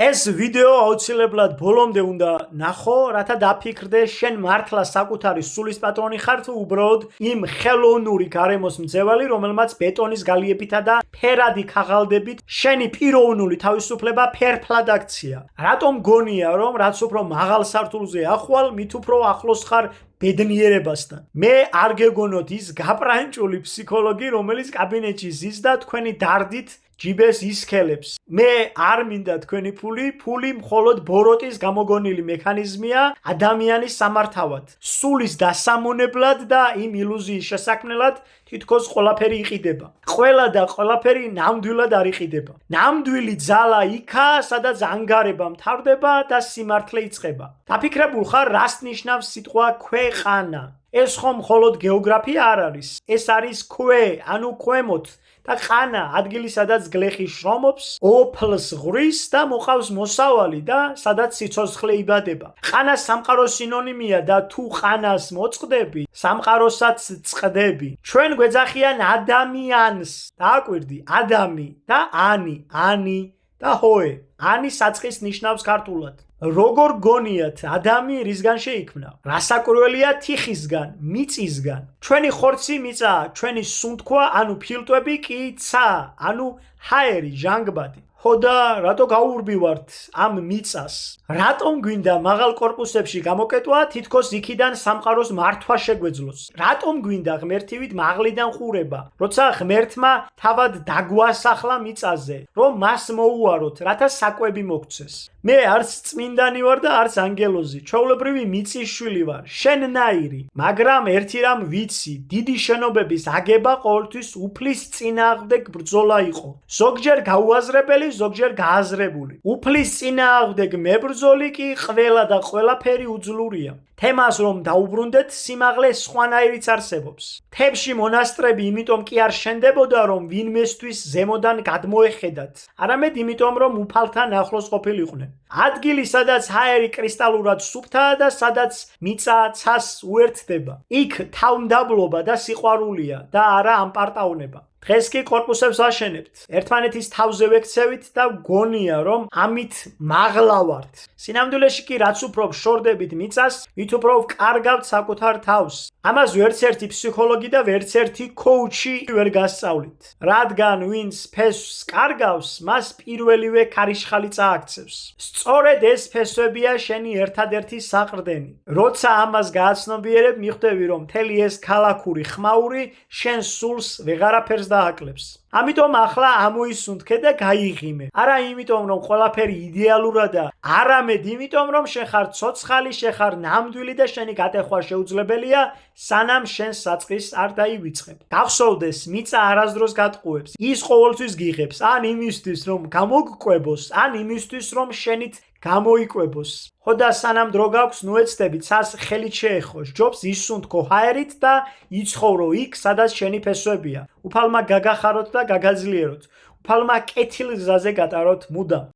ეს ვიდეო აუცილებლად ბოლომდე უნდა ნახო, რათა დაფიქრდე, შენ მართლა საკუთარი სულის პატრონი ხარ თუ უბრალოდ იმ ხელოვნური გარემოს მძევალი, რომელმაც ბეტონის გალიებითა და ფერადი ქაღალდებით შენი პიროვნული თავისუფლება ფერფლად აქცია. რატომ გონია, რომ რაც უფრო მაღალ სართულზე ახვალ, მით უფრო ახლოს ხარ ბედნიერებასთან. მე არ გეგონოთ ის გაპრანჭული ფსიქოლოგი, რომელიც კაბინეტში ზის და თქვენი დარდით ჯიბეს ისქელებს. მე არ მინდა თქვენი ფული მხოლოდ ბოროტის გამოგონილი მექანიზმია ადამიანის სამართავად. სულის დასამონებლად და იმ ილუზიის შესაქმნელად თითქოს ყველაფერი იყიდება. ყველა და ყველაფერი ნამდვილად არ იყიდება. ნამდვილი ძალა იქაა, სადაც ანგარება მთავრდება და სიმართლე იწყება. დაფიქრებულ ხარ, რას ნიშნავს სიტყვა ქვეყანა? ეს ხომ მხოლოდ გეოგრაფია არ არის. ეს არის ანუ ქვემოთ და ყანა, ადგილი, სადაც გლეხი შრომობს, ოფლს ღრის და მოყავს მოსავალი და სადაც სიცოცხლე იბადება. ყანა სამყაროს სინონიმია და თუ ყანას მოწყდები, სამყაროსაც წყდები. ჩვენ გვეძახიან ადამიანს. დააკვირდი, ადამი და ანი და ჰოე. ანი საწყის ნიშნავს ქართულად. როგორ გონიათ, ადამი რისგან შეიქმნა? რასაკვირველია თიხისგან, მიწისგან. ჩვენი ხორცი მიწაა, ჩვენი სუნთქვა, ანუ ფილტვები კი ცა, ანუ ჰაერი, ჟანგბადი. ხო და რატო გაურბივართ ამ მიწას? რატომ გვინდა მაღალ კორპუსებში გამოკეტვა, თითქოს იქიდან სამყაროს მართვა შეგვეძლოს? რატომ გვინდა ღმერთივით მაღლიდან ყურება, როცა ღმერთმა თავად დაგვასახლა მიწაზე, რომ მას მოუაროთ, რათა საკვები მოგცეს? მე არც წმინდანი ვარ და არც ანგელოზი, ჩვეულებრივი მიწის შვილი ვარ, შენნაირი, მაგრამ ერთი რამ ვიცი, დიდი შენობების აგება ყოველთვის უფლის წინააღმდეგ ბრძოლა იყო. ზოგჯერ გაუაზრებელი, ზოგჯერ გააზრებული. უფლის წინააღმდეგ მებრძოლი კი ყველა და ყველაფერი უძლურია. თემას რომ დაუბრუნდეთ, სიმაღლე სხვანაირიც არსებობს. თებში მონასტრები იმიტომ კი არ შენდებოდა, რომ ვინმესთვის ზემოდან გადმოეხედათ, არამედ იმიტომ, რომ უფალთან ახლოს ყოფილიყვნენ. ადგილი, სადაც ჰაერი კრისტალურად სუფთაა და სადაც მიწა ცას უერთდება. იქ თავმდაბლობა და სიყვარულია და არა ამპარტაუნება. დღეს კი კორპუსებს ვაშენებთ. ერთმანეთის თავზე ვექცევით და გონია, რომ ამით მაღლა ვართ. სინამდვილეში კი რაც უფრო ვშორდებით მიწას, მით უფრო ვკარგავთ საკუთარ თავს. ამას ვერცერთი ფსიქოლოგი და ვერცერთი კოუჩი ვერ გასწავლით. რადგან ვინც ფესვს კარგავს, მას პირველივე ქარიშხალი წააქცევს. სწორედ ეს ფესვებია შენი ერთადერთი საყრდენი. როცა ამას გააცნობიერებ, მიხვდები, რომ მთელი ეს ქალაქური ხმაური შენ სულს ვეღარაფერს დააკლებს. ამიტომ ახლა ამოისუნთქე და გაიღიმე. არა იმიტომ, რომ ყველაფერი იდეალურადაა, არამედ იმიტომ, რომ შენ ხარ ცოცხალი, შენ ხარ ნამდვილი და შენი გატეხვა შეუძლებელია, სანამ შენ საწყის არ დაივიწყებ. გახსოვდეს, მიწა არასდროს გატყუებს. ის ყოველთვის გიღებს, ან იმისთვის, რომ გამოგკვებოს, ან იმისთვის, რომ შენით გამოიკვებოს. ხო და სანამ დრო გაქვს, ნუ ეცდები, ცას ხელით შეეხო, ჯობს ისუნთქო ჰაერით და იცხოვრო იქ, სადაც შენი ფესვებია. უფალმა გაგახაროთ და გაგაძლიეროთ. უფალმა კეთილ გზაზე გატაროთ მუდამ.